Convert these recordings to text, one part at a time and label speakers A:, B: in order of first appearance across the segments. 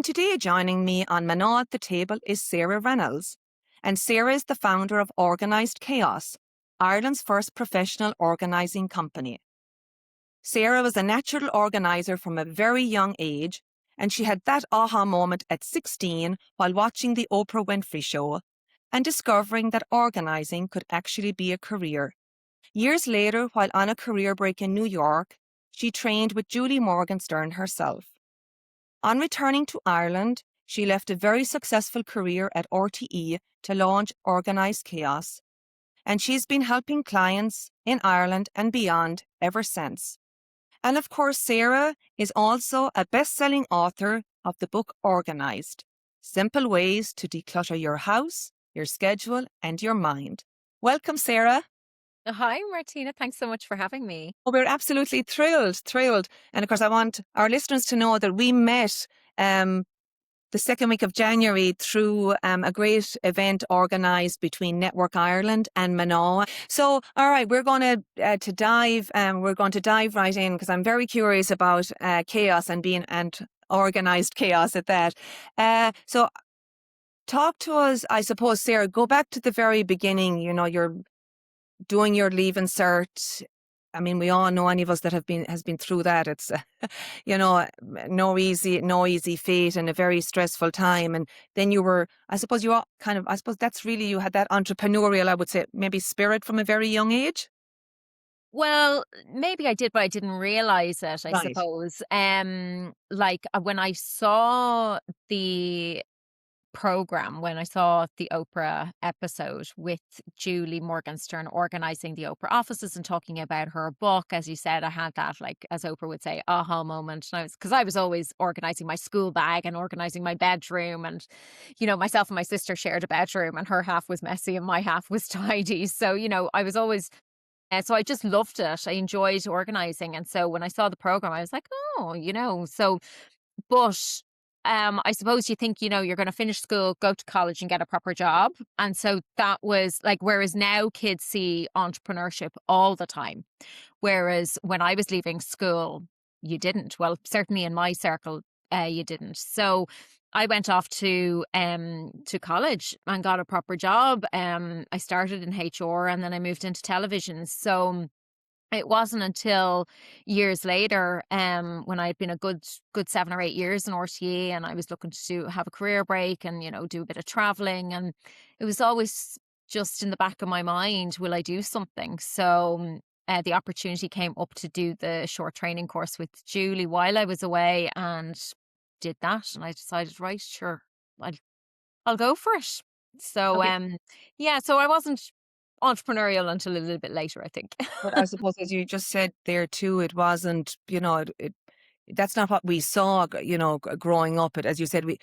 A: And today joining me on Manaw at the Table is Sarah Reynolds. And Sarah is the founder of Organised Chaos, Ireland's first professional organising company. Sarah was a natural organiser from a very young age, and she had that aha moment at 16 while watching the Oprah Winfrey Show and discovering that organising could actually be a career. Years later, while on a career break in New York, she trained with Julie Morgenstern herself. On returning to Ireland, she left a very successful career at RTE to launch Organised Chaos, and she's been helping clients in Ireland and beyond ever since. And of course, Sarah is also a best-selling author of the book Organised: Simple Ways to Declutter Your House, Your Schedule, and Your Mind. Welcome, Sarah.
B: Hi, Martina. Thanks so much for having me.
A: Oh, we're absolutely thrilled. And of course, I want our listeners to know that we met the second week of January through a great event organised between Network Ireland and Manaw. So, all right, we're going to dive. We're going to dive right in because I'm very curious about chaos and being and organised chaos at that. So, talk to us. I suppose, Sarah. Go back to the very beginning. You know, you're doing your leaving cert. I mean, we all know, any of us that has been through that. It's you know, no easy fate and a very stressful time. And then you were, I suppose, you all kind of, I suppose that's really, you had that entrepreneurial, I would say, maybe spirit from a very young age.
B: Well, maybe I did, but I didn't realize it, I
A: Right.
B: suppose. When I saw the program, when I saw the Oprah episode with Julie Morgenstern organizing the Oprah offices and talking about her book, as you said, I had that, like, as Oprah would say, aha moment. And because I was always organizing my school bag and organizing my bedroom, and myself and my sister shared a bedroom, and her half was messy and my half was tidy. So I was always. So I just loved it. I enjoyed organizing. And so when I saw the program, I was like, oh, but I suppose you think, you're going to finish school, go to college and get a proper job. And so that was like, whereas now kids see entrepreneurship all the time. Whereas when I was leaving school, you didn't. Well, certainly in my circle, you didn't. So I went off to college and got a proper job. I started in HR and then I moved into television. So it wasn't until years later, when I'd been a good 7 or 8 years in RTE, and I was looking to have a career break and do a bit of traveling, and it was always just in the back of my mind, will I do something? So the opportunity came up to do the short training course with Julie while I was away, and did that, and I decided, right, sure, I'll I'll go for it. So
A: Okay.
B: yeah, so I wasn't entrepreneurial until a little bit later, I think.
A: But I suppose, as you just said there too, it wasn't, that's not what we saw, growing up. As you said, we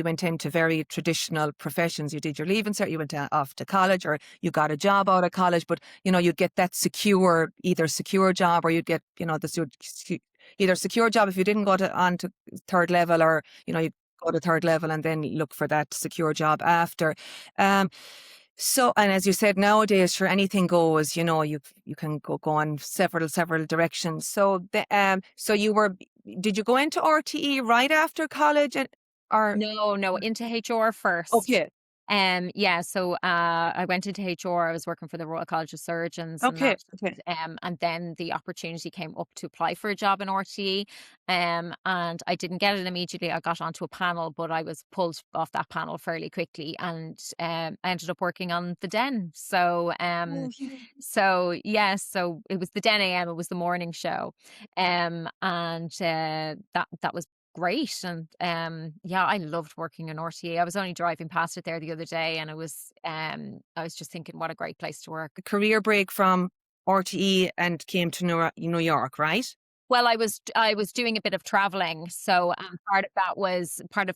A: went into very traditional professions. You did your leaving cert, you went off to college, or you got a job out of college, but, you'd get that either secure job, or you'd get, either secure job if you didn't go on to third level, or, you go to third level and then look for that secure job after. Um, so, and as you said, nowadays, sure, anything goes. You can go on several directions. So, so did you go into RTE right after college, or
B: No, no, into HR first.
A: okay,
B: Yeah, so I went into HR. I was working for the Royal College of Surgeons and
A: okay,
B: that.
A: okay.
B: And then the opportunity came up to apply for a job in RTE. And I didn't get it immediately. I got onto a panel, but I was pulled off that panel fairly quickly, and I ended up working on the Den.
A: Oh, yeah.
B: So yes, so it was the Den AM. It was the morning show, and that was great. And yeah, I loved working in RTE. I was only driving past it there the other day, and I was just thinking, what a great place to work.
A: A career break from RTE and came to New York, right?
B: Well, I was doing a bit of traveling, so part of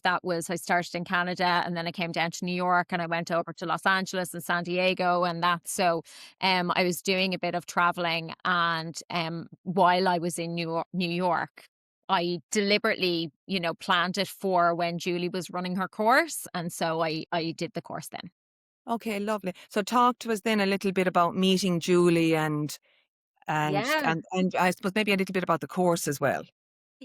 B: that was I started in Canada, and then I came down to New York, and I went over to Los Angeles and San Diego, and that. So, I was doing a bit of traveling, and while I was in New York, I deliberately, planned it for when Julie was running her course, and so I did the course then.
A: Okay, lovely. So, talk to us then a little bit about meeting Julie, and
B: Yeah.
A: I suppose maybe a little bit about the course as well.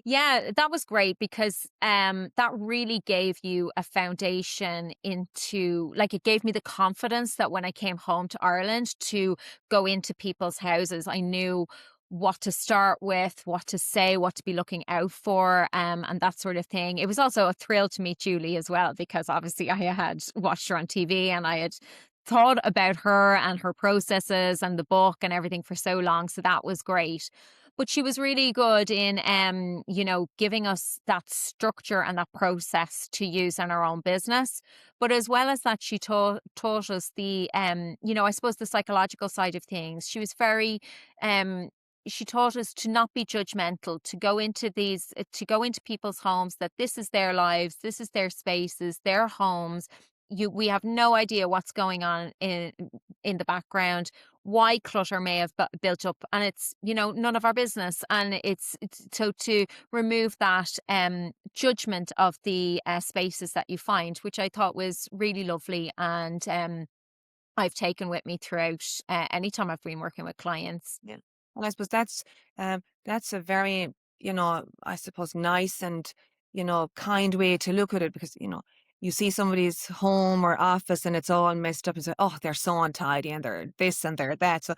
B: Yeah, that was great because that really gave you a foundation into, like, it gave me the confidence that when I came home to Ireland to go into people's houses, I knew what to start with, what to say, what to be looking out for, and that sort of thing. It was also a thrill to meet Julie as well, because obviously I had watched her on TV and I had thought about her and her processes and the book and everything for so long. So that was great. But she was really good in, giving us that structure and that process to use in our own business. But as well as that, she taught us the, I suppose the psychological side of things. She was very, um, she taught us to not be judgmental, to go into people's homes, that this is their lives, this is their spaces, their homes. We have no idea what's going on in the background, why clutter may have built up, and it's, none of our business. And it's so to remove that judgment of the spaces that you find, which I thought was really lovely, and I've taken with me throughout anytime I've been working with clients.
A: Yeah. Well, I suppose that's a very, I suppose nice and, kind way to look at it because, you see somebody's home or office and it's all messed up and say, oh, they're so untidy and they're this and they're that. So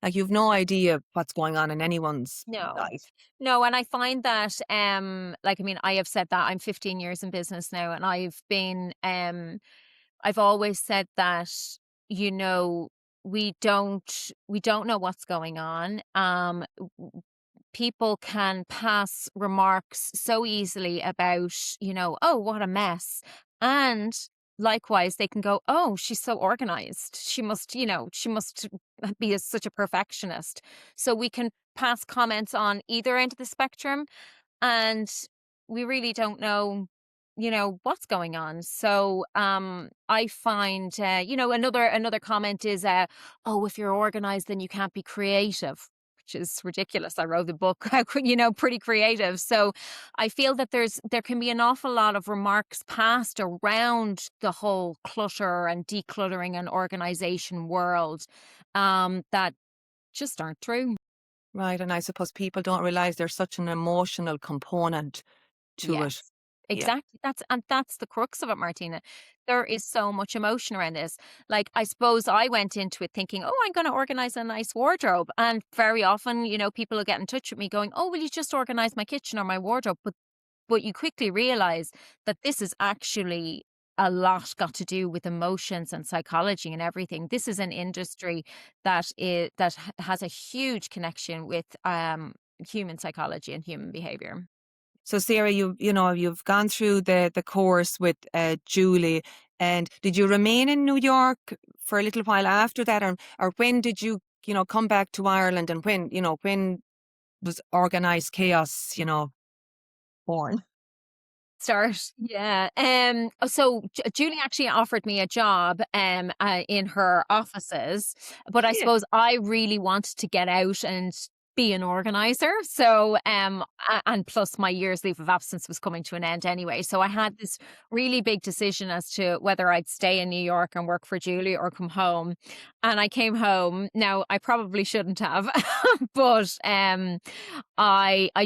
A: like you've no idea what's going on in anyone's
B: No.
A: life.
B: No, and I find that, like, I mean, I have said that I'm 15 years in business now, and I've always said that, you know, we don't know what's going on. People can pass remarks so easily about, oh, what a mess. And likewise, they can go, oh, she's so organized. She must be such a perfectionist. So we can pass comments on either end of the spectrum, and we really don't know, what's going on. So I find, another comment is, oh, if you're organized then you can't be creative, which is ridiculous. I wrote the book, how could, pretty creative. So I feel that there can be an awful lot of remarks passed around the whole clutter and decluttering and organization world, that just aren't true.
A: Right. And I suppose people don't realize there's such an emotional component to it.
B: Yes,
A: Yeah.
B: exactly. That's the crux of it, Martina. There is so much emotion around this. Like, I suppose I went into it thinking, "Oh, I'm gonna organize a nice wardrobe." And very often, people will get in touch with me going, "Oh, will you just organize my kitchen or my wardrobe?" But you quickly realize that this is actually a lot got to do with emotions and psychology and everything. This is an industry that has a huge connection with human psychology and human behavior.
A: So Sarah, you've gone through the course with Julie, and did you remain in New York for a little while after that, or when did you come back to Ireland, and when was Organised Chaos born?
B: Start. Yeah. So Julie actually offered me a job in her offices, but I
A: Yeah.
B: suppose I really wanted to get out and be an organizer. So and plus my year's leave of absence was coming to an end anyway. So I had this really big decision as to whether I'd stay in New York and work for Julie or come home. And I came home. Now I probably shouldn't have, but I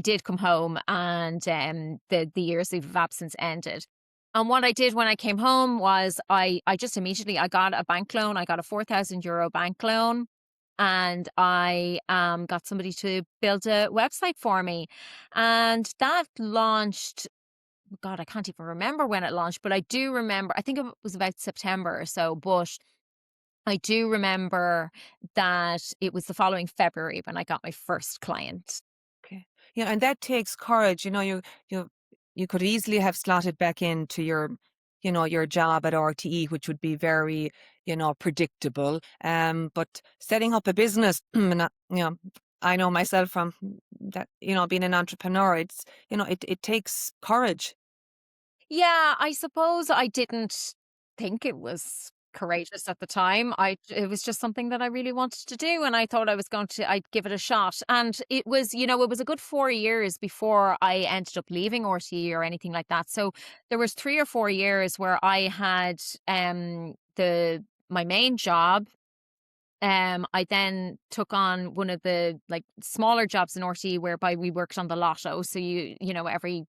B: did come home, and the year's leave of absence ended. And what I did when I came home was I just immediately I got a bank loan. I got a €4,000 bank loan, and I got somebody to build a website for me. And that launched, God, I can't even remember when it launched, but I do remember, I think it was about September or so, but I do remember that it was the following February when I got my first client.
A: Okay. Yeah, and that takes courage. You could easily have slotted back into your job at RTE, which would be very, predictable. But setting up a business, and I know myself from that, being an entrepreneur, it takes courage.
B: Yeah, I suppose I didn't think it was courageous at the time. It was just something that I really wanted to do, and I thought I'd give it a shot. And it was a good 4 years before I ended up leaving RTE or anything like that. So there was 3 or 4 years where I had the my main job, I then took on one of the like smaller jobs in RTE whereby we worked on the lotto. So every,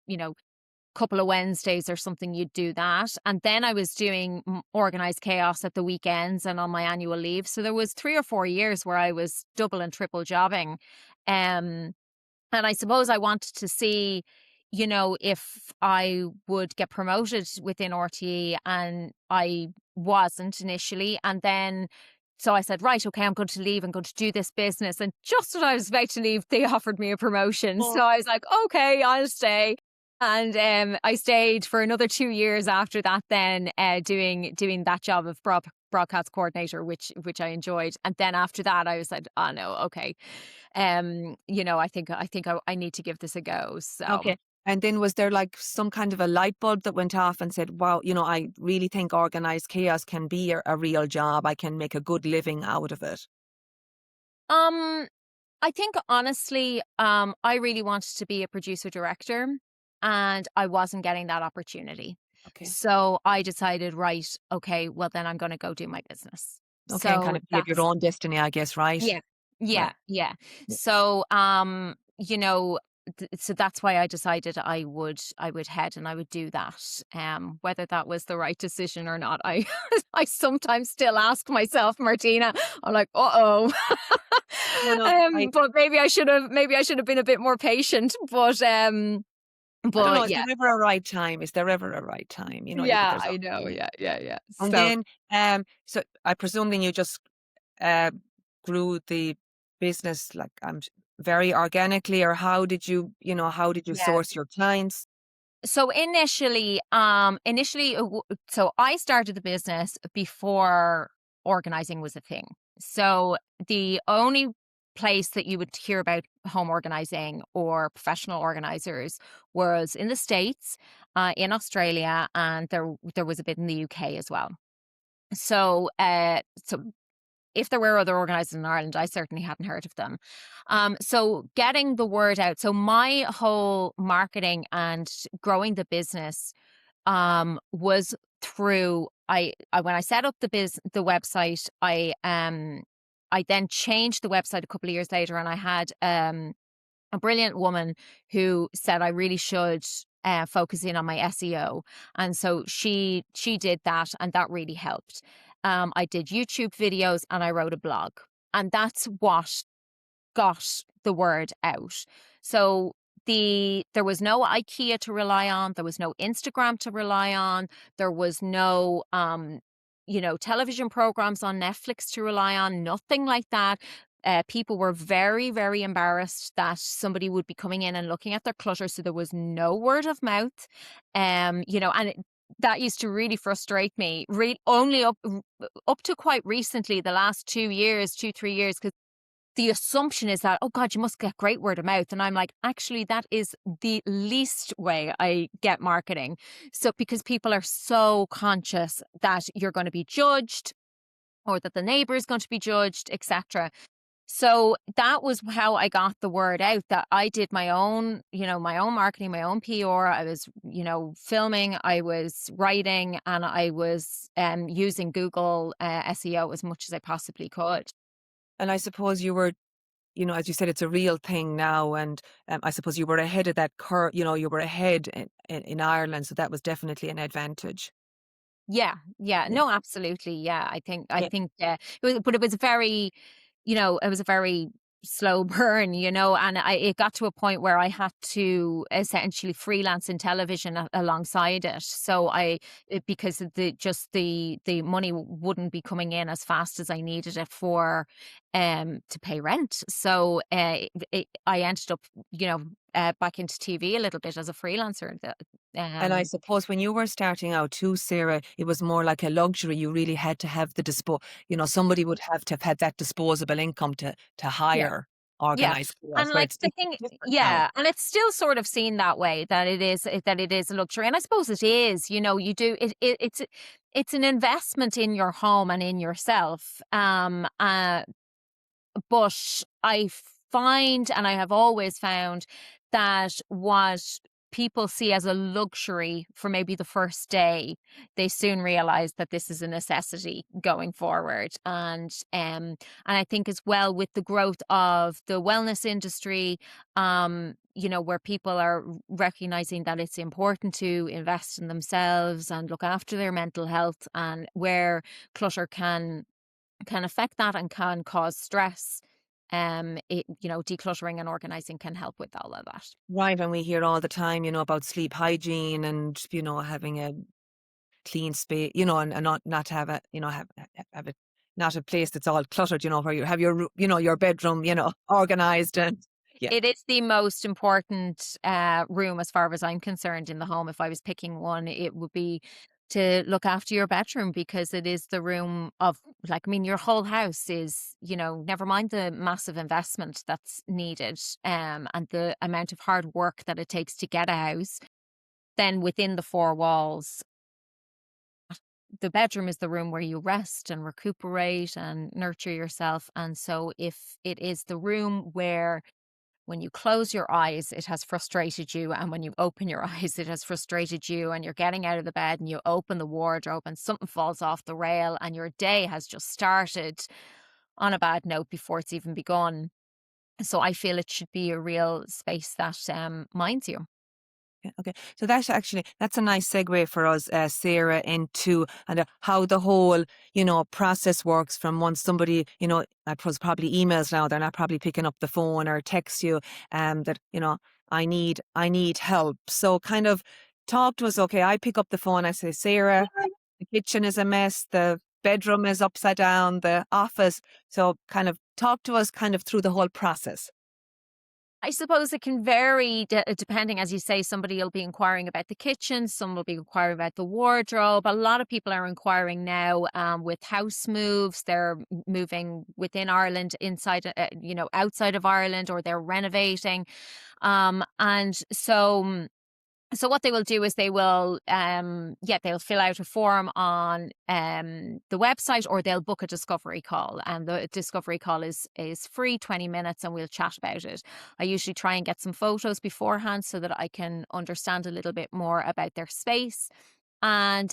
B: couple of Wednesdays or something, you'd do that. And then I was doing Organised Chaos at the weekends and on my annual leave. So there was 3 or 4 years where I was double and triple jobbing. Um, and I suppose I wanted to see, if I would get promoted within RTE, and I wasn't initially. And then, so I said, right, okay, I'm going to leave. I'm going to do this business. And just when I was about to leave, they offered me a promotion. So I was like, okay, I'll stay. And I stayed for another 2 years after that, then doing that job of broadcast coordinator, which I enjoyed. And then after that, I was like, oh no, okay, I need to give this a go. So.
A: Okay. And then was there like some kind of a light bulb that went off and said, wow, I really think organized chaos can be a real job. I can make a good living out of it.
B: Um, I think honestly, I really wanted to be a producer director, and I wasn't getting that opportunity.
A: Okay.
B: So I decided, right, okay, well then I'm going to go do my business.
A: Okay. And kind
B: So
A: of be of your
B: that's
A: own destiny, I guess, right?
B: yeah,
A: Right.
B: yeah.
A: Yeah.
B: So so that's why I decided I would head and I would do that. Whether that was the right decision or not, I I sometimes still ask myself, Martina. I'm like, uh-oh.
A: No, no.
B: But maybe I should have been a bit more patient.
A: I don't know.
B: But
A: Is
B: yeah.
A: there ever a right time? Is there ever a right time?
B: Yeah,
A: There's,
B: I know. Yeah.
A: and
B: So
A: then, so I presume then you just uh, grew the business like very organically, or how did you
B: yeah.
A: source your clients?
B: So initially, so I started the business before organizing was a thing. So the only place that you would hear about home organizing or professional organizers was in the States, in Australia, and there was a bit in the UK as well. So if there were other organizers in Ireland, I certainly hadn't heard of them. So getting the word out. So my whole marketing and growing the business was through when I set up the website, I then changed the website a couple of years later, and I had a brilliant woman who said I really should focus in on my SEO, and so she did that, and that really helped. I did YouTube videos and I wrote a blog, and that's what got the word out. So there was no IKEA to rely on, there was no Instagram to rely on, there was no television programs on Netflix to rely on, nothing like that. People were very, very embarrassed that somebody would be coming in and looking at their clutter, so there was no word of mouth. That used to really frustrate me. Only up to quite recently, the last 2 years, 3 years, because the assumption is that, oh God, you must get great word of mouth. And I'm like, actually, that is the least way I get marketing. So because people are so conscious that you're going to be judged or that the neighbor is going to be judged, etc. So that was how I got the word out, that I did my own marketing, my own PR. I was, filming, I was writing, and I was using Google SEO as much as I possibly could.
A: And I suppose you were, as you said, it's a real thing now. And I suppose you were ahead of that curve, you were ahead in Ireland. So that was definitely an advantage.
B: Yeah.
A: Yeah.
B: No, absolutely. Yeah. I
A: Yeah.
B: think, but it was it was a very slow burn, and it got to a point where I had to essentially freelance in television alongside it. So because of the money wouldn't be coming in as fast as I needed it for, to pay rent. So, I ended up, back into TV a little bit as a freelancer.
A: And I
B: Um,
A: suppose when you were starting out too, Sarah, it was more like a luxury. You really had to have somebody would have to have had that disposable income to
B: yeah.
A: hire
B: Yeah.
A: organized chaos,
B: And
A: where
B: like the
A: it's
B: thing,
A: different now.
B: yeah, and it's still sort of seen that way, that it is a luxury. And I suppose it is, you do it's an investment in your home and in yourself. But I find, and I have always found, that what people see as a luxury for maybe the first day, they soon realize that this is a necessity going forward. And I think as well, with the growth of the wellness industry, where people are recognizing that it's important to invest in themselves and look after their mental health, and where clutter can affect that and can cause stress. Decluttering and organizing can help with all of that.
A: Right, and we hear all the time, about sleep hygiene and, having a clean space, and not to have a, have it, not a place that's all cluttered, where you have your, your bedroom, organized and yeah.
B: It is the most important room, as far as I'm concerned, in the home. If I was picking one, it would be to look after your bedroom, because it is the room of, like, I mean, your whole house is, never mind the massive investment that's needed, and the amount of hard work that it takes to get a house. Then within the four walls, the bedroom is the room where you rest and recuperate and nurture yourself. And so if it is the room where, when you close your eyes, it has frustrated you, and when you open your eyes, it has frustrated you, and you're getting out of the bed and you open the wardrobe and something falls off the rail and your day has just started on a bad note before it's even begun. So I feel it should be a real space that minds you.
A: Yeah, okay. So that's a nice segue for us, Sarah, into how the whole, process works from once somebody, I suppose probably emails now, they're not probably picking up the phone or text you, that, I need help. So kind of talk to us. Okay. I pick up the phone. I say, Sarah, the kitchen is a mess. The bedroom is upside down, the office. So kind of talk to us kind of through the whole process.
B: I suppose it can vary depending, as you say, somebody will be inquiring about the kitchen, some will be inquiring about the wardrobe. A lot of people are inquiring now with house moves. They're moving within Ireland, outside of Ireland, or they're renovating. And so what they will do is they'll fill out a form on the website, or they'll book a discovery call, and the discovery call is free, 20 minutes, and we'll chat about it. I usually try and get some photos beforehand so that I can understand a little bit more about their space. And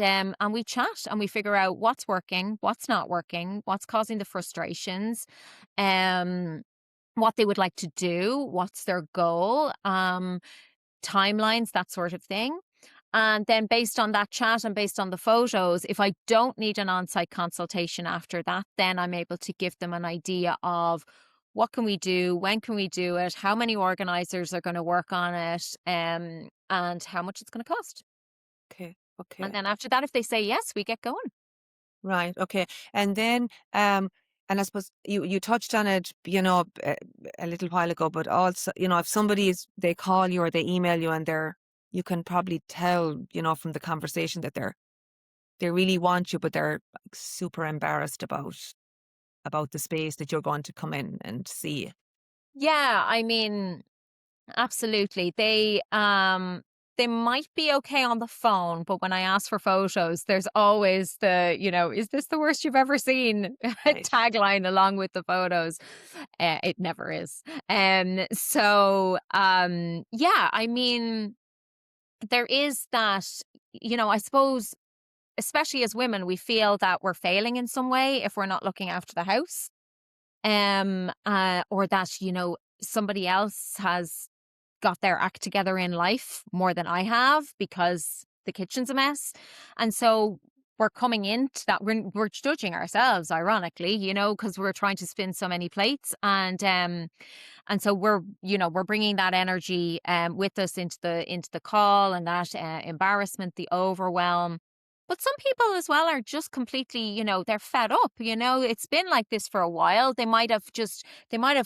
B: we chat and we figure out what's working, what's not working, what's causing the frustrations, um, what they would like to do, what's their goal, timelines, that sort of thing. And then based on that chat and based on the photos, if I don't need an on-site consultation after that, then I'm able to give them an idea of what can we do, when can we do it, how many organizers are going to work on it, and how much it's going to cost.
A: Okay.
B: And
A: Okay.
B: then after that, if they say yes, we get going.
A: Right. Okay. And then, and I suppose you touched on it, a little while ago, but also, if they call you or they email you and you can probably tell, from the conversation that they really want you, but they're like super embarrassed about the space that you're going to come in and see.
B: Yeah, I mean, absolutely. They might be okay on the phone, but when I ask for photos, there's always is this the worst you've ever seen
A: Right.
B: tagline along with the photos. It never is. Yeah, I mean, there is that, I suppose, especially as women, we feel that we're failing in some way if we're not looking after the house. Or that, somebody else has got their act together in life more than I have because the kitchen's a mess. And so we're coming into that, we're judging ourselves, ironically, because we're trying to spin so many plates. And so we're bringing that energy with us into the call, and that embarrassment, the overwhelm. But some people as well are just completely, they're fed up. It's been like this for a while. They might have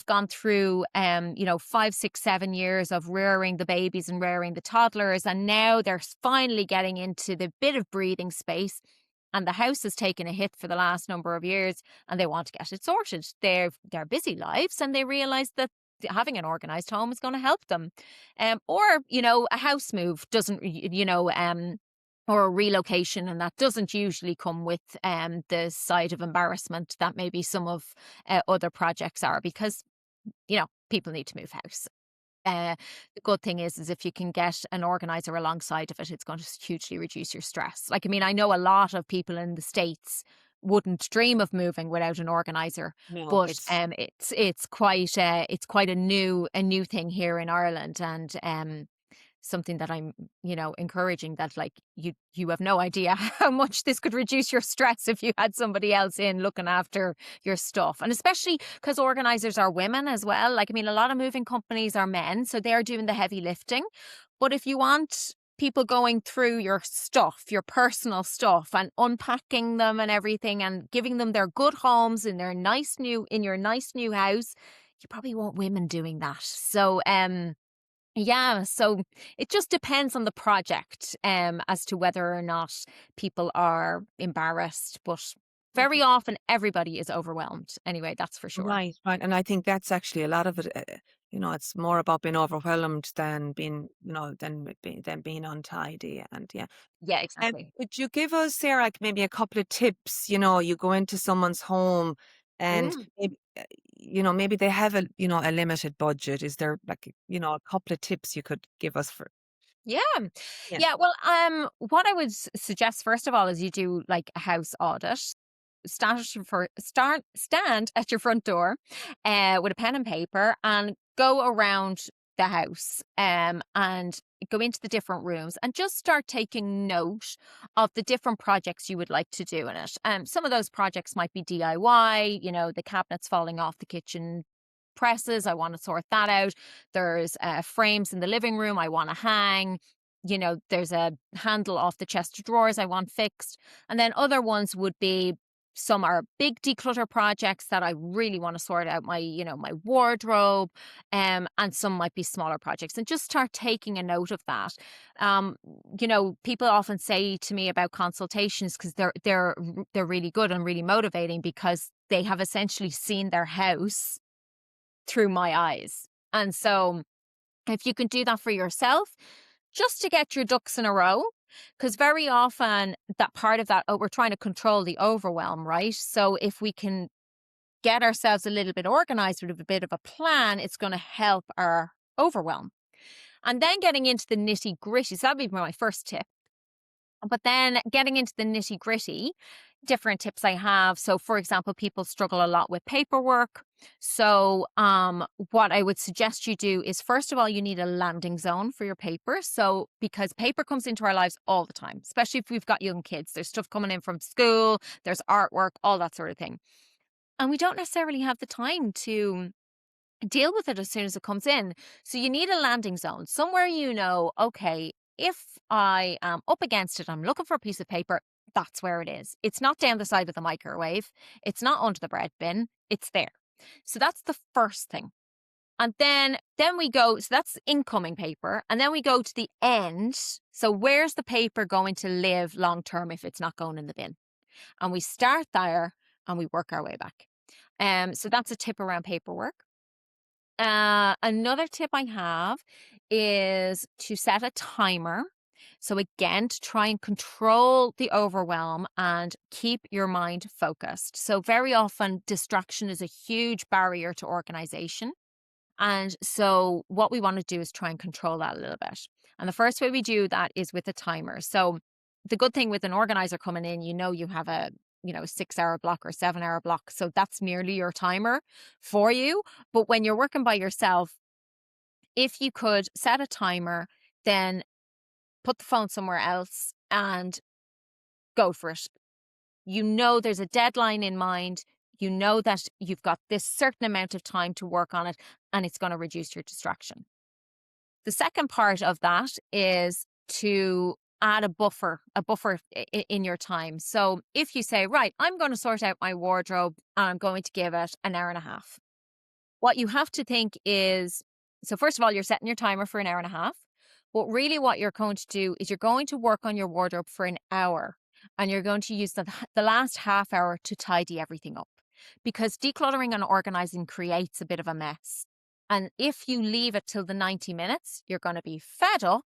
B: gone through, 5, 6, 7 years of rearing the babies and rearing the toddlers. And now they're finally getting into the bit of breathing space. And the house has taken a hit for the last number of years, and they want to get it sorted. They're busy lives, and they realize that having an organized home is going to help them. Or a house move doesn't, or a relocation, and that doesn't usually come with the side of embarrassment that maybe some of other projects are, because people need to move house. The good thing is if you can get an organizer alongside of it, it's going to hugely reduce your stress. Like, I mean, I know a lot of people in the States wouldn't dream of moving without an organizer,
A: No,
B: but
A: it's
B: it's quite a new thing here in Ireland, and something that I'm, encouraging, that like you have no idea how much this could reduce your stress if you had somebody else in looking after your stuff. And especially because organizers are women as well. Like, I mean, a lot of moving companies are men, so they're doing the heavy lifting. But if you want people going through your stuff, your personal stuff, and unpacking them and everything, and giving them their good homes in your nice new house, you probably want women doing that. So yeah, so it just depends on the project, as to whether or not people are embarrassed, but very
A: mhm.
B: often everybody is overwhelmed. Anyway, that's for sure.
A: Right, right. And I think that's actually a lot of it. It's more about being overwhelmed than being, than being untidy. And yeah.
B: Yeah, exactly.
A: Could you give us, Sarah, like maybe a couple of tips? You go into someone's home and
B: Mm.
A: maybe, maybe they have a limited budget. Is there like, a couple of tips you could give us for?
B: Yeah.
A: Yeah.
B: Yeah. Well, what I would suggest first of all is you do like a house audit. Stand at your front door, with a pen and paper, and go around the house, and go into the different rooms and just start taking note of the different projects you would like to do in it. Some of those projects might be DIY, the cabinets falling off the kitchen presses. I want to sort that out. There's frames in the living room I want to hang. There's a handle off the chest of drawers I want fixed. And then other ones would be, some are big declutter projects that I really want to sort out my wardrobe. And some might be smaller projects, and just start taking a note of that. Um, People often say to me about consultations, because they're really good and really motivating, because they have essentially seen their house through my eyes. And so if you can do that for yourself, just to get your ducks in a row, because very often that part of that, oh, we're trying to control the overwhelm, right? So if we can get ourselves a little bit organized with a bit of a plan, it's going to help our overwhelm. And then getting into the nitty gritty. So that'd be my first tip. But then getting into the nitty gritty, different tips I have. So, for example, people struggle a lot with paperwork. So, what I would suggest you do is, first of all, you need a landing zone for your paper. So, because paper comes into our lives all the time, especially if we've got young kids, there's stuff coming in from school, there's artwork, all that sort of thing. And we don't necessarily have the time to deal with it as soon as it comes in. So you need a landing zone, somewhere okay, if I am up against it, I'm looking for a piece of paper, that's where it is. It's not down the side of the microwave. It's not under the bread bin. It's there. So that's the first thing. And then we go, so that's incoming paper. And then we go to the end. So where's the paper going to live long term if it's not going in the bin? And we start there and we work our way back. So that's a tip around paperwork. Another tip I have is to set a timer. So again, to try and control the overwhelm and keep your mind focused. So very often distraction is a huge barrier to organization. And so what we want to do is try and control that a little bit. And the first way we do that is with a timer. So the good thing with an organizer coming in, you have a 6-hour block or 7-hour block. So that's nearly your timer for you. But when you're working by yourself, if you could set a timer, then put the phone somewhere else and go for it. There's a deadline in mind. You know that you've got this certain amount of time to work on it, and it's going to reduce your distraction. The second part of that is to add a buffer in your time. So if you say, right, I'm going to sort out my wardrobe and I'm going to give it an hour and a half. What you have to think is, so first of all, you're setting your timer for an hour and a half. But really what you're going to do is you're going to work on your wardrobe for an hour, and you're going to use the last half hour to tidy everything up, because decluttering and organizing creates a bit of a mess. And if you leave it till the 90 minutes, you're going to be fed up.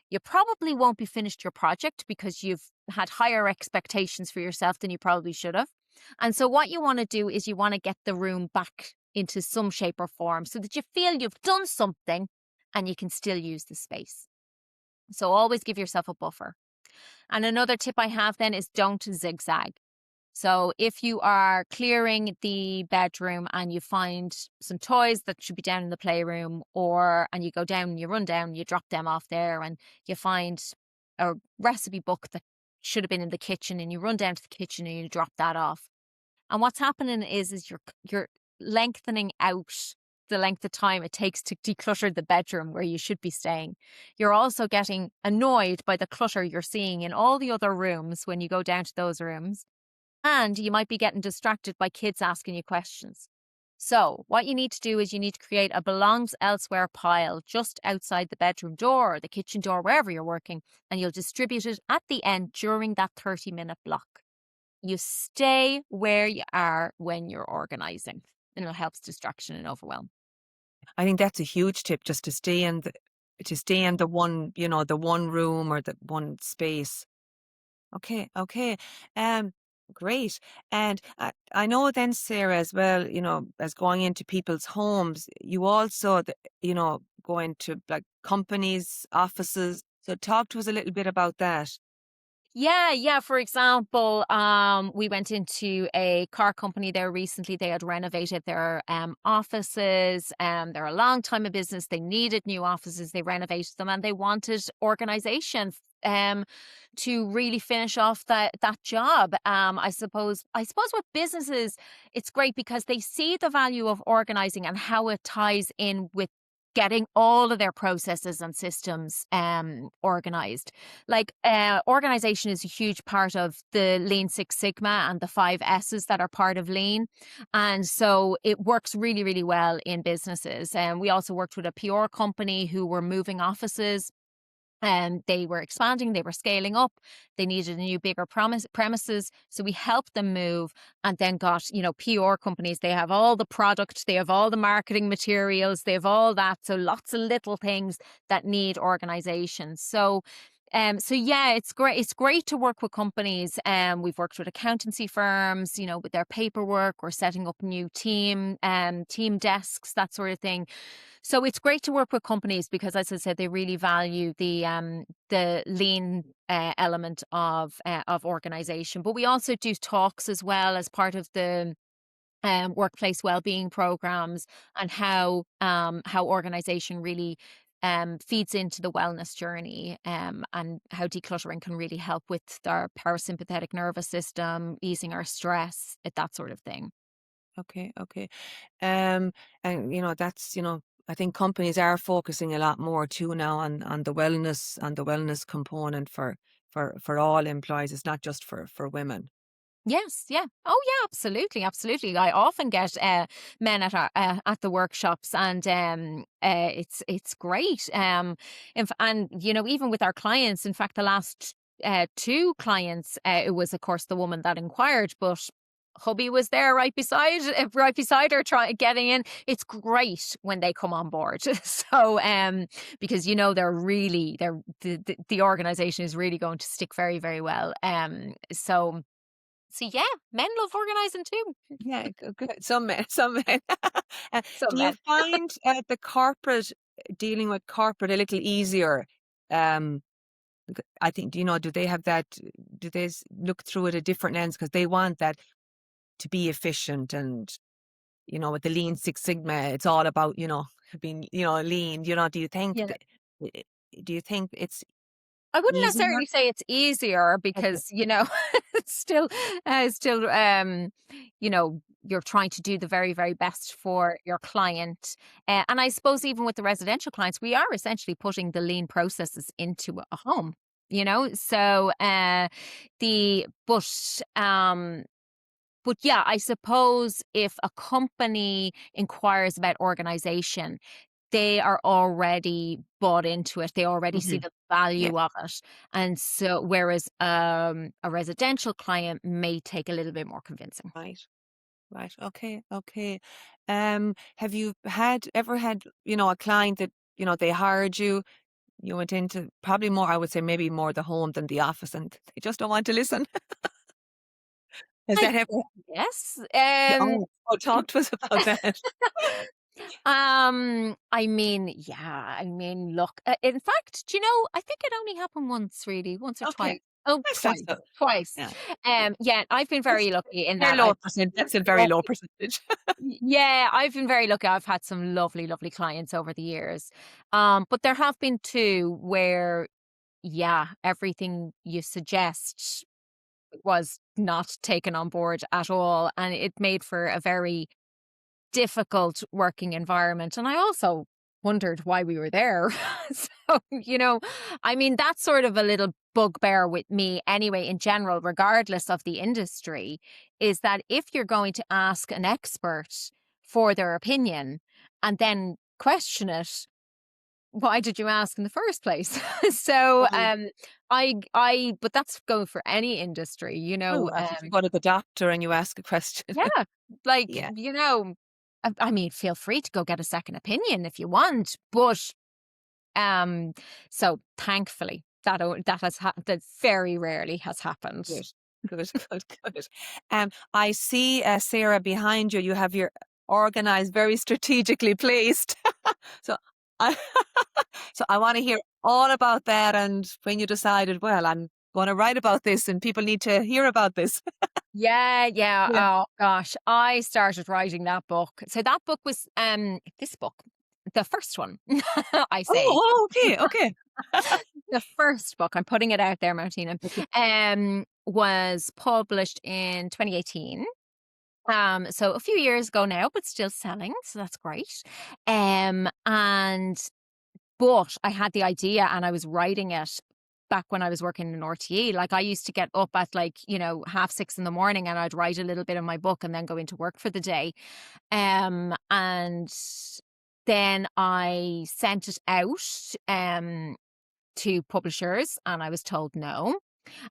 B: You probably won't be finished your project because you've had higher expectations for yourself than you probably should have. And so what you want to do is you want to get the room back into some shape or form so that you feel you've done something and you can still use the space. So always give yourself a buffer. And another tip I have then is don't zigzag. So if you are clearing the bedroom and you find some toys that should be down in the playroom, and you go down, you run down, you drop them off there, and you find a recipe book that should have been in the kitchen, and you run down to the kitchen and you drop that off. And what's happening is you're lengthening out the length of time it takes to declutter the bedroom where you should be staying. You're also getting annoyed by the clutter you're seeing in all the other rooms when you go down to those rooms. And you might be getting distracted by kids asking you questions. So, what you need to do is you need to create a belongs elsewhere pile just outside the bedroom door or the kitchen door, wherever you're working, and you'll distribute it at the end during that 30-minute block. You stay where you are when you're organizing, and it helps distraction and overwhelm.
A: I think that's a huge tip, just to stay in the one, the one room or the one space. Okay, okay. Um, Great. And I know then, Sarah, as well, as going into people's homes, you also, go into like companies, offices. So talk to us a little bit about that.
B: Yeah, yeah. For example, we went into a car company there recently. They had renovated their offices. They're a long time in business. They needed new offices. They renovated them, and they wanted organization to really finish off that job. I suppose with businesses, it's great because they see the value of organizing and how it ties in with getting all of their processes and systems organized. Like, organization is a huge part of the Lean Six Sigma and the 5 S's that are part of Lean. And so it works really, really well in businesses. And we also worked with a PR company who were moving offices. And they were expanding, they were scaling up, they needed a new, bigger premises. So we helped them move, and then got, PR companies, they have all the product, they have all the marketing materials, they have all that. So lots of little things that need organization. So yeah, it's great. It's great to work with companies. We've worked with accountancy firms, with their paperwork. We're setting up new team desks, that sort of thing. So it's great to work with companies because, as I said, they really value the lean element of organization. But we also do talks as well as part of the workplace well-being programs, and how organization really feeds into the wellness journey, and how decluttering can really help with our parasympathetic nervous system, easing our stress, that sort of thing.
A: Okay, okay. And that's, I think companies are focusing a lot more too now on the wellness component for all employees. It's not just for women.
B: Yes, yeah. Oh, yeah, absolutely, absolutely. I often get men at the workshops, and it's great. And even with our clients, in fact, the last 2 clients, it was, of course, the woman that inquired, but hubby was there right beside her, getting in. It's great when they come on board. So because the organization is really going to stick very, very well. So yeah, men love organizing too.
A: Yeah, good. Some men, some men.
B: So
A: Do you
B: men.
A: find dealing with corporate a little easier? Um, I think, do they have that? Do they look through it a different lens because they want that to be efficient and with the Lean Six Sigma, it's all about being lean. Do you think
B: Yeah.
A: that? i- Do you think it's
B: I wouldn't
A: easier?
B: necessarily say it's easier
A: Okay.
B: because, it's still, you're trying to do the very, very best for your client. And I suppose even with the residential clients, we are essentially putting the lean processes into a home, So, the, but yeah, I suppose if a company inquires about organization, they are already bought into it. They already see
A: Hmm.
B: the
A: Yeah.
B: value of it. And so, whereas a residential client may take a little bit more convincing.
A: Right. Right. Okay. Okay. Have you ever had, a client that, they hired you, you went into probably more, I would say maybe more the home than the office, and they just don't want to listen? Has
B: I
A: that ever?
B: guess.
A: Oh, talk to us about that.
B: I mean, yeah, I mean, look, in fact, do you know, I think it only happened once, really, once or
A: Okay.
B: twice. Oh,
A: That's
B: twice,
A: so
B: twice.
A: yeah.
B: Yeah, I've been
A: That's
B: very lucky in
A: very
B: that
A: low
B: I've
A: percent that's a very low
B: lucky.
A: percentage.
B: Yeah, I've been very lucky. I've had some lovely, lovely clients over the years. But there have been two where, yeah, everything you suggest was not taken on board at all, and it made for a very difficult working environment. And I also wondered why we were there. So, I mean, that's sort of a little bugbear with me anyway, in general, regardless of the industry, is that if you're going to ask an expert for their opinion and then question it, why did you ask in the first place? So,
A: Well,
B: but that's going for any industry,
A: true, if you go to the doctor and you ask a question.
B: yeah, like,
A: Yeah.
B: I mean, feel free to go get a second opinion if you want, but um, so thankfully that very rarely has happened.
A: Good, good, good, good. I see, Sarah, behind you, you have your organized, very strategically placed. So I so I wanna hear all about that and when you decided, "Well, I'm gonna write about this and people need to hear about this."
B: Yeah, yeah.
A: Yeah.
B: Oh gosh, I started writing that book. So that book was this book, the first one, I say.
A: Oh, okay, okay.
B: The first book, I'm putting it out there, Martina,
A: Okay.
B: was published in 2018. So a few years ago now, but still selling, so that's great. And but I had the idea and I was writing it back when I was working in RTE. Like I used to get up at like, 6:30 in the morning and I'd write a little bit of my book and then go into work for the day. And then I sent it out to publishers and I was told no.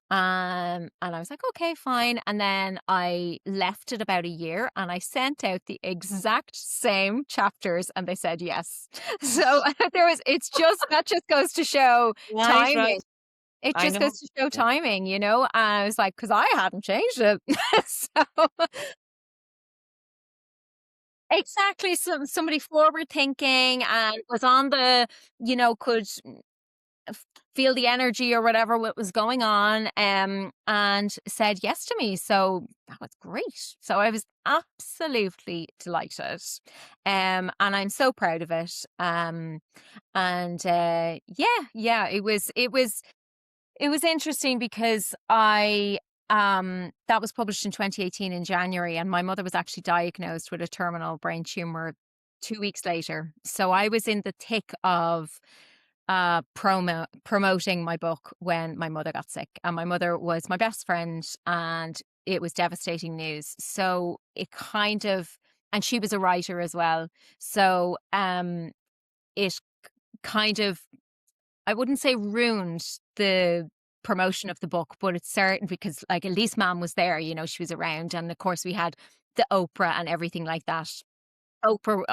B: And I was like, okay, fine. And then I left it about a year and I sent out the exact same chapters and they said yes. So that just goes to show
A: Right,
B: timing.
A: right.
B: It
A: I
B: just
A: know.
B: goes to show
A: Yeah.
B: timing, And I was like, because I hadn't changed it. So exactly. Somebody forward thinking and was on could feel the energy or whatever what was going on, and said yes to me. So that was great. So I was absolutely delighted. And I'm so proud of it. And yeah, it was interesting because that was published in 2018 in January, and my mother was actually diagnosed with a terminal brain tumor 2 weeks later. So I was in the thick of promoting my book when my mother got sick, and my mother was my best friend, and it was devastating news. So it kind of, and she was a writer as well. So it kind of, I wouldn't say ruined the promotion of the book, but it's certain because like at least mom was there, she was around, and of course we had the Oprah and everything like that. Oprah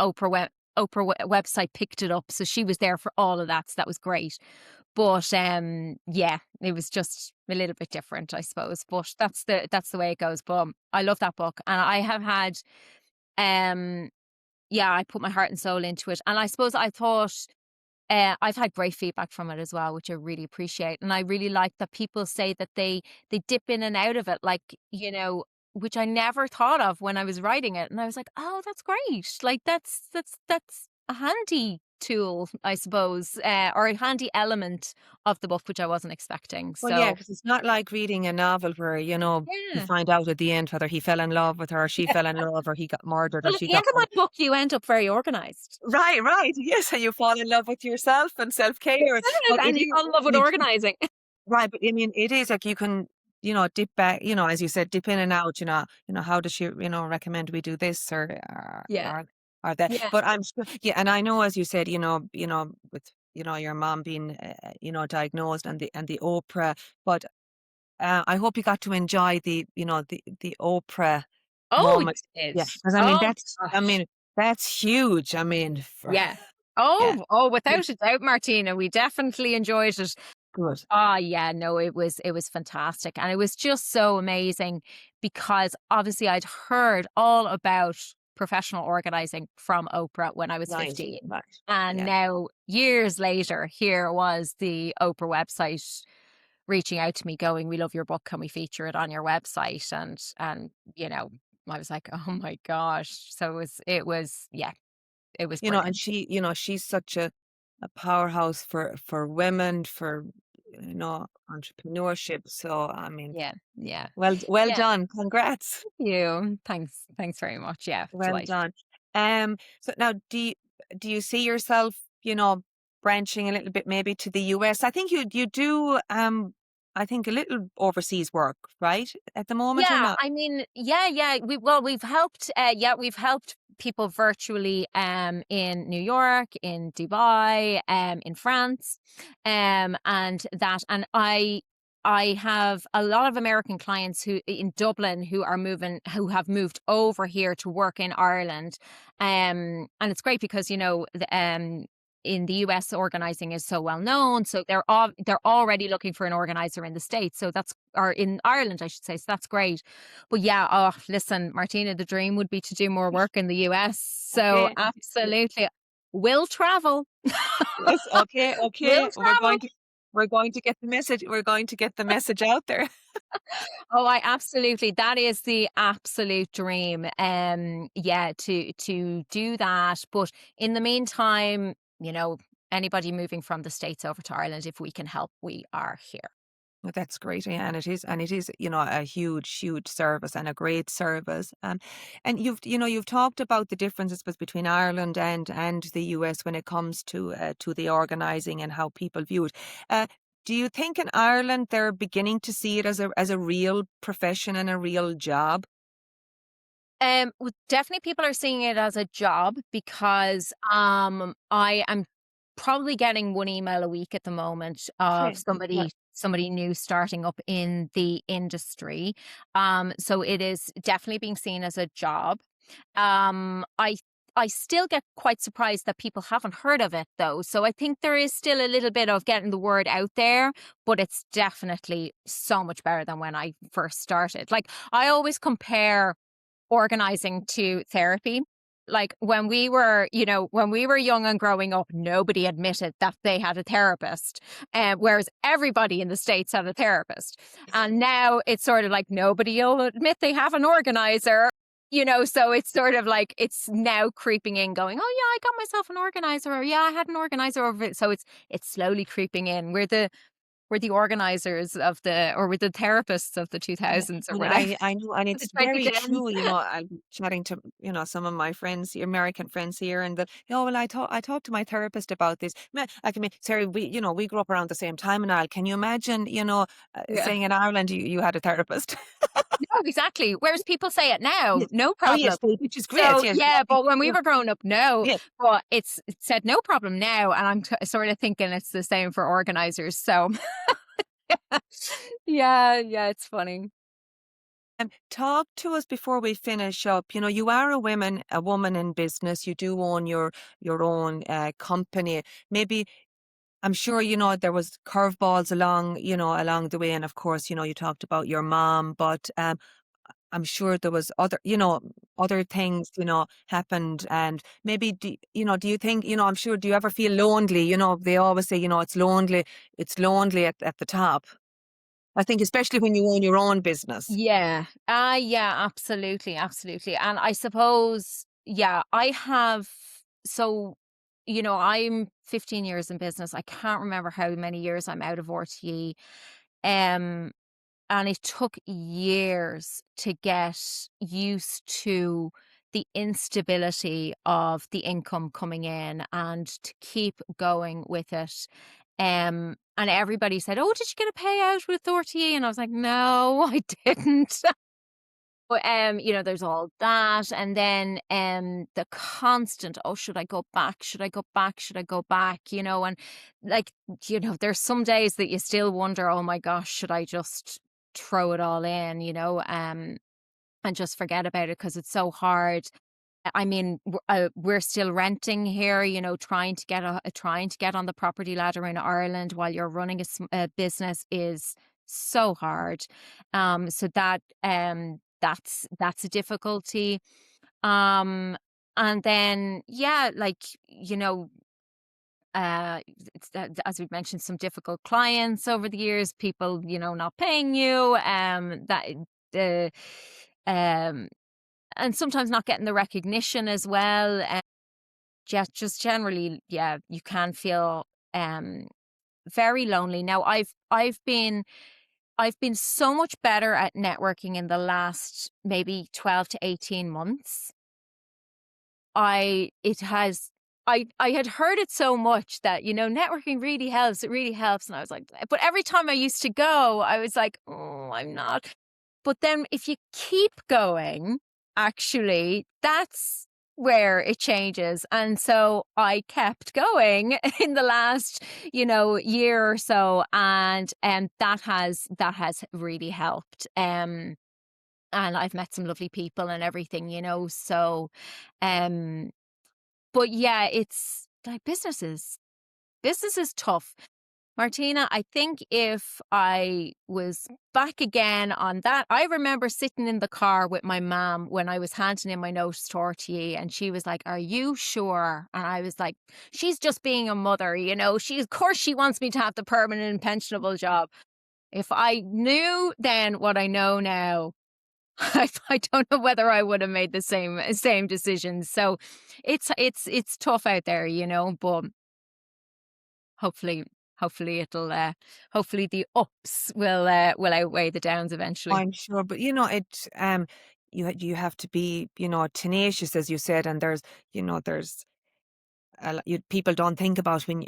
B: website picked it up, so she was there for all of that. So that was great. But yeah, it was just a little bit different, I suppose. But that's the way it goes. But I love that book, and I have had um yeah, I put my heart and soul into it, and I suppose I thought. I've had great feedback from it as well, which I really appreciate, and I really like that people say that they dip in and out of it, like which I never thought of when I was writing it, and I was like, oh, that's great, like that's a handy tool, I suppose, or a handy element of the book, which I wasn't expecting.
A: Well, yeah,
B: So
A: because it's not like reading a novel where, you
B: yeah,
A: find out at the end whether he fell in love with her, or she fell in love, or he got murdered, or
B: well, at
A: she
B: the end
A: got
B: of my
A: murdered.
B: book, you end up very organized,
A: Right, right. Yes, and you fall in love with yourself and self-care. But it
B: and you
A: is,
B: fall in love with
A: you
B: organizing.
A: right, but I mean, it is like you can, dip back, as you said, dip in and out, how does she, recommend we do this
B: Yeah,
A: or that.
B: yeah.
A: But I'm sure, yeah, and I know, as you said, with, your mom being, diagnosed and the Oprah, but I hope you got to enjoy the Oprah
B: Oh, you
A: moment.
B: did.
A: Yeah, because
B: Oh gosh.
A: that's huge. I mean,
B: Yeah.
A: yeah,
B: Oh,
A: good,
B: without a doubt, Martina, we definitely enjoyed it.
A: good.
B: Ah, yeah, no, it was fantastic. And it was just so amazing because obviously I'd heard all about professional organizing from Oprah when I was
A: Right,
B: 15.
A: right.
B: And
A: Yeah.
B: now, years later, here was the Oprah website reaching out to me going, "We love your book. Can we feature it on your website?" And I was like, "Oh my gosh." So yeah, it was
A: And
B: brilliant.
A: she's such a powerhouse for women, for entrepreneurship. So I mean,
B: Yeah, yeah.
A: well
B: Yeah.
A: done. Congrats.
B: Thank you. Thanks very much. Yeah,
A: Well
B: delighted.
A: done. So now do you see yourself, branching a little bit maybe to the US? I think you do I think a little overseas work, right? At the moment or
B: Yeah,
A: not?
B: I mean, yeah. We've helped people virtually in New York, in Dubai, in France, and I have a lot of American clients who in Dublin who have moved over here to work in Ireland, and it's great because in the US organizing is so well known, so they're already looking for an organizer in the States, so that's or in Ireland I should say, so that's great. But yeah, oh listen, Martina, the dream would be to do more work in the US, so
A: Okay.
B: absolutely will travel.
A: Yes, okay,
B: Will
A: okay.
B: travel.
A: We're going to get the message. We're going to get the message out there.
B: Oh, I absolutely. That is the absolute dream. Yeah, to do that. But in the meantime, anybody moving from the States over to Ireland, if we can help, we are here.
A: Well, that's great, yeah, and it is, a huge, huge service and a great service. And you've talked about the differences between Ireland and the US when it comes to the organising and how people view it. Uh, do you think in Ireland they're beginning to see it as a real profession and a real job?
B: Well, definitely people are seeing it as a job because I am probably getting one email a week at the moment of
A: Okay. Yeah.
B: somebody new starting up in the industry. So it is definitely being seen as a job. I still get quite surprised that people haven't heard of it though. So I think there is still a little bit of getting the word out there, but it's definitely so much better than when I first started. Like I always compare organizing to therapy. Like when we were young and growing up, nobody admitted that they had a therapist, whereas everybody in the States had a therapist. And now it's sort of like nobody will admit they have an organizer. So it's sort of like it's now creeping in, going, "Oh yeah, I got myself an organizer," or "Yeah, I had an organizer over it." So it's slowly creeping in. We're the organizers of or we're the therapists of the
A: Yeah,
B: 2000s or
A: and
B: whatever.
A: I know, and
B: The
A: it's very
B: 2010s.
A: true. I'm chatting to some of my friends, the American friends here, and well, I talked to my therapist about this. I mean, Sarah, we grew up around the same time and all. Can you imagine,
B: Yeah.
A: saying in Ireland you had a therapist?
B: No, exactly. Whereas people say it now,
A: Yes.
B: no
A: Oh
B: problem.
A: yes, which is great.
B: So
A: Yes,
B: yeah, but when we were growing up, no.
A: yeah.
B: But it said no problem now, and I'm sort of thinking it's the same for organizers. So yeah, it's funny.
A: Talk to us before we finish up. You are a woman in business. You do own your own company. Maybe I'm sure there was curveballs along the way, and of course, you talked about your mom, but I'm sure there was other things happened, and maybe do you think I'm sure, do you ever feel lonely? They always say it's lonely at the top. I think especially when you own your own business.
B: Yeah. Yeah, absolutely, absolutely. And I suppose, yeah, I have so I'm 15 years in business. I can't remember how many years I'm out of RTE. Um And it took years to get used to the instability of the income coming in and to keep going with it. And everybody said, "Oh, did you get a payout with 40?" And I was like, "No, I didn't." But there's all that. And then the constant, "Oh, should I go back? Should I go back? Should I go back?" And like, there's some days that you still wonder, "Oh my gosh, should I just throw it all in, and just forget about it because it's so hard." I mean, we're still renting here, trying to get on the property ladder in Ireland while you're running a business is so hard. So that's a difficulty. Um, and then, yeah, like, it's as we've mentioned, some difficult clients over the years, people, not paying you, the, um, and sometimes not getting the recognition as well. And just generally, yeah, you can feel, um, very lonely. Now, I've been so much better at networking in the last maybe 12 to 18 months. I it has I had heard it so much that, networking really helps, it really helps, and I was like, but every time I used to go, I was like, "Oh, I'm not." But then if you keep going, actually, that's where it changes, and so I kept going in the last, year or so, and that has really helped, and I've met some lovely people and everything, so, um but yeah, it's like business is tough. Martina, I think if I was back again on that, I remember sitting in the car with my mom when I was handing in my notice to RTE, and she was like, "Are you sure?" And I was like, "She's just being a mother, of course she wants me to have the permanent and pensionable job." If I knew then what I know now, I don't know whether I would have made the same decisions. So it's tough out there, but hopefully hopefully it'll hopefully the ups will outweigh the downs eventually.
A: I'm sure, but you have to be, tenacious, as you said, and there's people don't think about when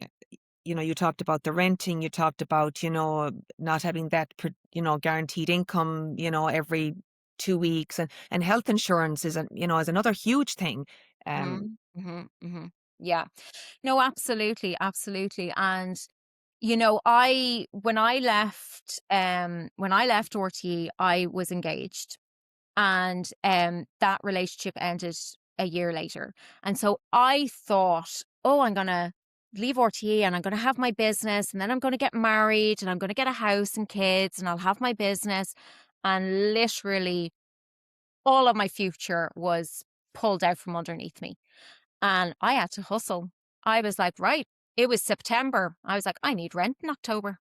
A: you talked about the renting, you talked about, not having that, guaranteed income, every 2 weeks, and health insurance is another huge thing. Um,
B: Yeah. No, absolutely, absolutely. And I when I left RTE, I was engaged, and that relationship ended a year later. And so I thought, oh, I'm gonna leave RTE and I'm gonna have my business, and then I'm gonna get married and I'm gonna get a house and kids and I'll have my business. And literally all of my future was pulled out from underneath me. And I had to hustle. I was like, right, it was September. I was like, I need rent in October.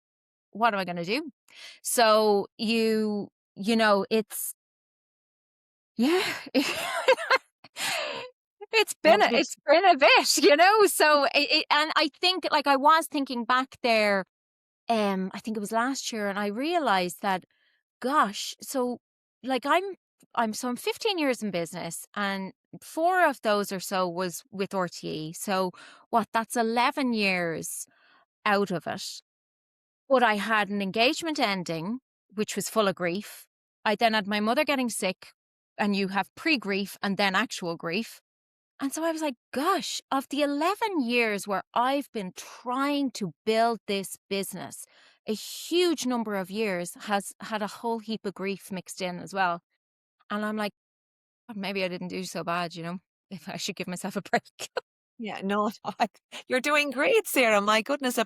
B: What am I gonna do? So it's yeah.
A: yeah, but
B: It's been a bit, so and I think, like, I was thinking back there, I think it was last year, and I realized that, gosh, so, like, I'm 15 years in business, and 4 of those or so was with RTE. So what, that's 11 years out of it. But I had an engagement ending, which was full of grief. I then had my mother getting sick, and you have pre-grief and then actual grief. And so I was like, gosh, of the 11 years where I've been trying to build this business, a huge number of years has had a whole heap of grief mixed in as well. And I'm like, "Oh, maybe I didn't do so bad, if I should give myself a break."
A: yeah, no, no, you're doing great, Sarah. My goodness,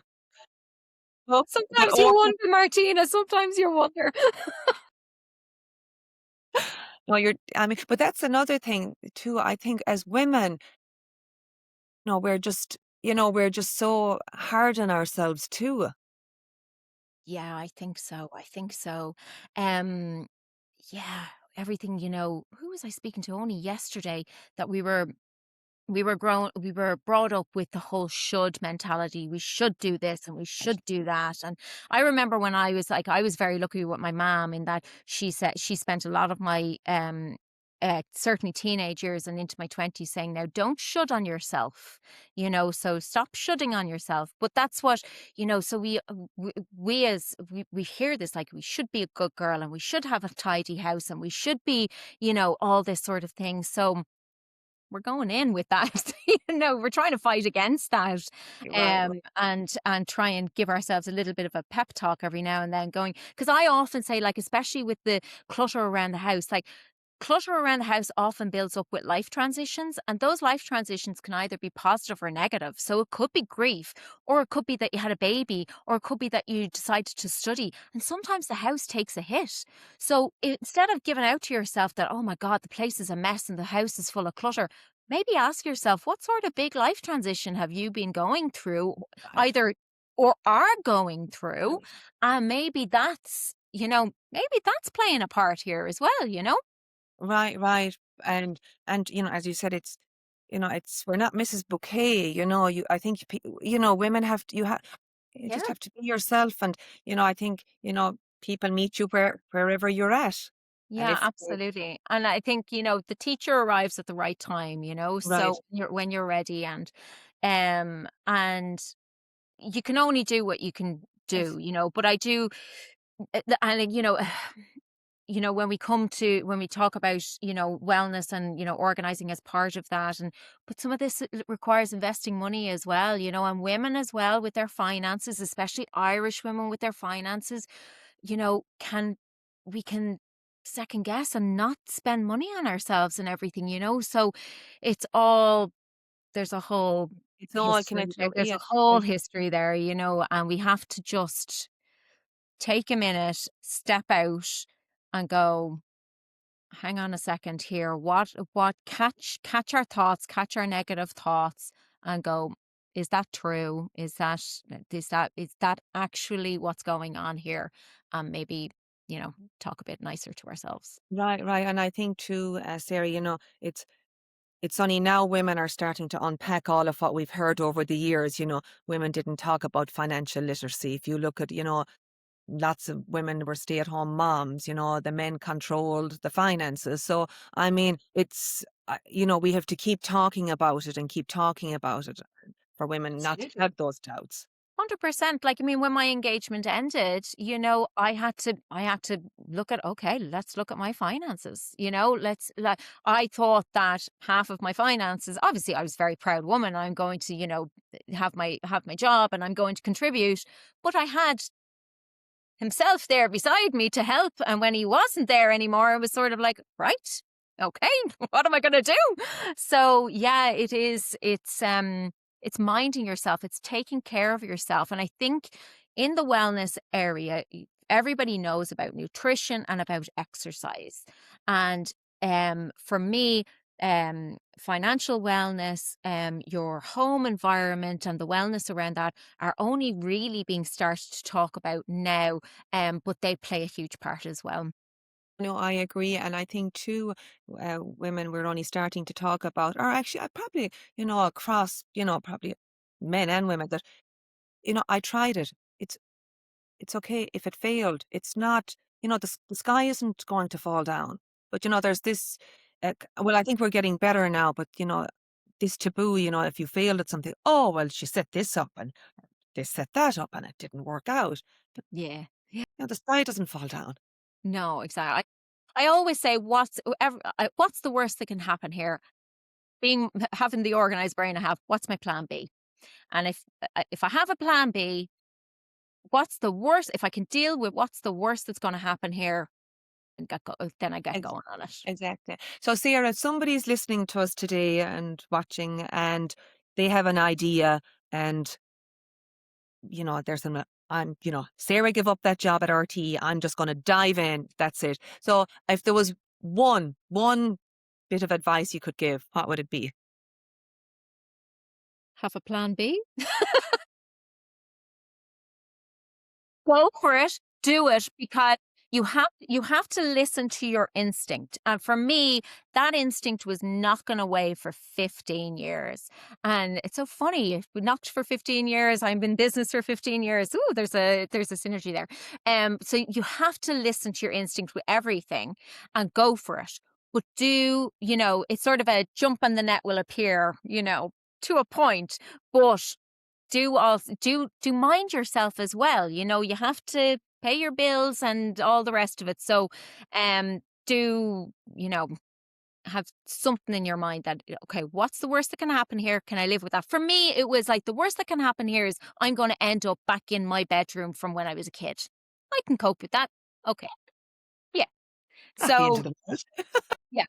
A: but
B: Sometimes you wonder, Martina, sometimes you wonder.
A: no, but that's another thing too. I think as women, we're just so hard on ourselves too.
B: Yeah, I think so. I think so. Um, yeah, everything, who was I speaking to only yesterday, that we were brought up with the whole should mentality. We should do this and we should do that. And I remember when I was very lucky with my mom, in that she said she spent a lot of my certainly teenage years and into my 20s saying, now don't should on yourself, so stop shoulding on yourself. But that's what, so we hear this, like, we should be a good girl and we should have a tidy house and we should be, all this sort of thing. So we're going in with that. We're trying to fight against that,
A: Well,
B: and try and give ourselves a little bit of a pep talk every now and then, going, because I often say, like, especially with the clutter around the house, like, clutter around the house often builds up with life transitions, and those life transitions can either be positive or negative. So it could be grief, or it could be that you had a baby, or it could be that you decided to study. And sometimes the house takes a hit. So instead of giving out to yourself that, oh my God, the place is a mess and the house is full of clutter, maybe ask yourself, what sort of big life transition have you been going through,
A: Right,
B: either or are going through?
A: right,
B: And maybe that's, maybe that's playing a part here as well,
A: right, right. And as you said, it's we're not Mrs. Bouquet. I think women have to, you
B: Yeah.
A: just have to be yourself, and I think people meet you wherever you're at, and
B: Yeah,
A: if
B: absolutely. And I think, the teacher arrives at the right time,
A: right,
B: so when you're ready, and you can only do what you can
A: yes,
B: do, but I do and when we talk about, wellness and, organizing as part of that, but some of this requires investing money as well, and women as well with their finances, especially Irish women with their finances, we can second guess and not spend money on ourselves and everything, so it's all there's a whole
A: it's all
B: history
A: connected.
B: there. There's a
A: Yes,
B: whole history there, and we have to just take a minute, step out and go, hang on a second here. What catch our thoughts, catch our negative thoughts and go, is that true? Is that actually what's going on here? Maybe, talk a bit nicer to ourselves.
A: right, right. And I think too, Sarah, it's only now women are starting to unpack all of what we've heard over the years. Women didn't talk about financial literacy. If you look at, lots of women were stay-at-home moms, the men controlled the finances. So, I mean, we have to keep talking about it and keep talking about it for women not to
B: Absolutely.
A: have those doubts.
B: 100%. Like, I mean, when my engagement ended, I had to look at, okay, let's look at my finances. I thought that half of my finances, obviously I was a very proud woman. I'm going to, have my job and I'm going to contribute. But I had himself there beside me to help. And when he wasn't there anymore, it was sort of like, right, okay, what am I going to do? So yeah, it's minding yourself. It's taking care of yourself. And I think in the wellness area, everybody knows about nutrition and about exercise. And for me, financial wellness, your home environment and the wellness around that are only really being started to talk about now, but they play a huge part as well.
A: No, I agree. And I think too, women we're only starting to talk about, or actually, I probably, across, probably men and women that, I tried it. It's it's okay if it failed. It's not, the sky isn't going to fall down. But there's this. Well, I think we're getting better now. But this taboo. If you failed at something, oh well, she set this up and they set that up and it didn't work out. But
B: Yeah. Yeah.
A: the sky doesn't fall down.
B: No, exactly. I always say, what's the worst that can happen here? Having the organized brain I have, what's my plan B? And if I have a plan B, what's the worst? If I can deal with what's the worst that's going to happen here, and then I get going on it.
A: Exactly. So, Sarah, if somebody's listening to us today and watching, and they have an idea, and there's Sarah give up that job at RT. I'm just going to dive in. That's it. So, if there was one bit of advice you could give, what would it be?
B: Have a plan B. Go for it. Do it because you have to listen to your instinct. And for me, that instinct was knocking away for 15 years. And it's so funny. If we knocked for 15 years, I'm in business for 15 years. Ooh, there's a synergy there. So you have to listen to your instinct with everything and go for it. But it's sort of a jump and the net will appear, to a point. But do mind yourself as well. You have to pay your bills and all the rest of it. So do have something in your mind that, okay, what's the worst that can happen here? Can I live with that? For me, it was like, the worst that can happen here is I'm going to end up back in my bedroom from when I was a kid. I can cope with that. Okay. Yeah.
A: At the end of
B: So
A: the month.
B: Yeah.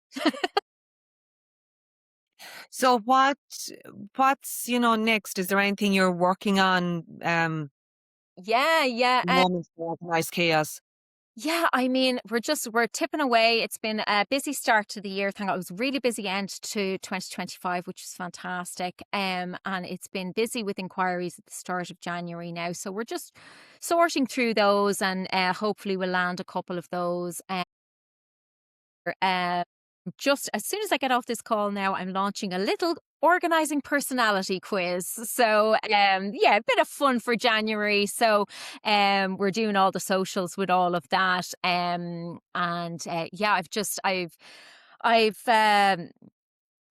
A: So what's, next? Is there anything you're working on
B: Yeah, yeah.
A: at the moment for Organised Chaos?
B: Yeah, I mean, we're tipping away. It's been a busy start to the year. Thank God. It was a really busy end to 2025, which is fantastic. And it's been busy with inquiries at the start of January now. So we're just sorting through those, and hopefully we'll land a couple of those. Uh, just as soon as I get off this call now, I'm launching a little organizing personality quiz. So yeah, a bit of fun for January. So we're doing all the socials with all of that. And yeah, I've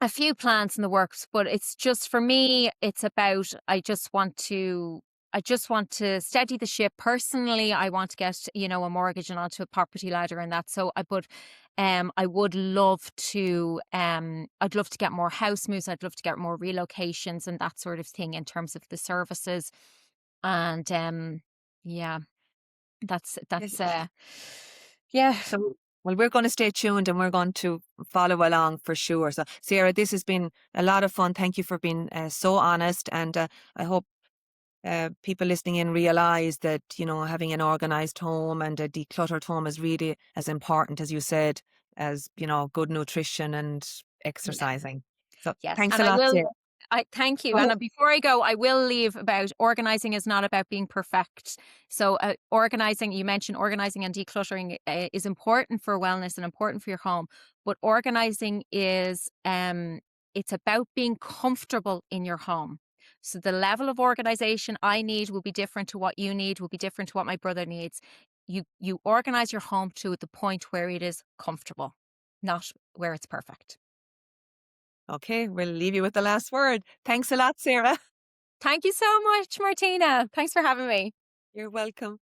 B: a few plans in the works, but it's just for me, it's about I just want to steady the ship. Personally, I want to get, a mortgage and onto a property ladder and that. So I would love to I'd love to get more house moves, I'd love to get more relocations and that sort of thing in terms of the services. And yeah,
A: Yes.
B: that's yeah.
A: So, well, we're going to stay tuned and we're going to follow along for sure. So, Sarah, this has been a lot of fun. Thank you for being so honest. And I hope people listening in realize that, having an organized home and a decluttered home is really as important, as you said, as, good nutrition and
B: Yeah.
A: exercising. So,
B: Yes,
A: thanks
B: and
A: a lot, Sarah.
B: I thank you.
A: Go
B: And
A: ahead.
B: before I go, I will leave about organizing is not about being perfect. So, organizing, you mentioned organizing and decluttering is important for wellness and important for your home. But organizing is, it's about being comfortable in your home. So, the level of organization I need will be different to what you need, will be different to what my brother needs. You organize your home to the point where it is comfortable, not where it's perfect.
A: Okay, we'll leave you with the last word. Thanks a lot, Sarah.
B: Thank you so much, Martina. Thanks for having me.
A: You're welcome.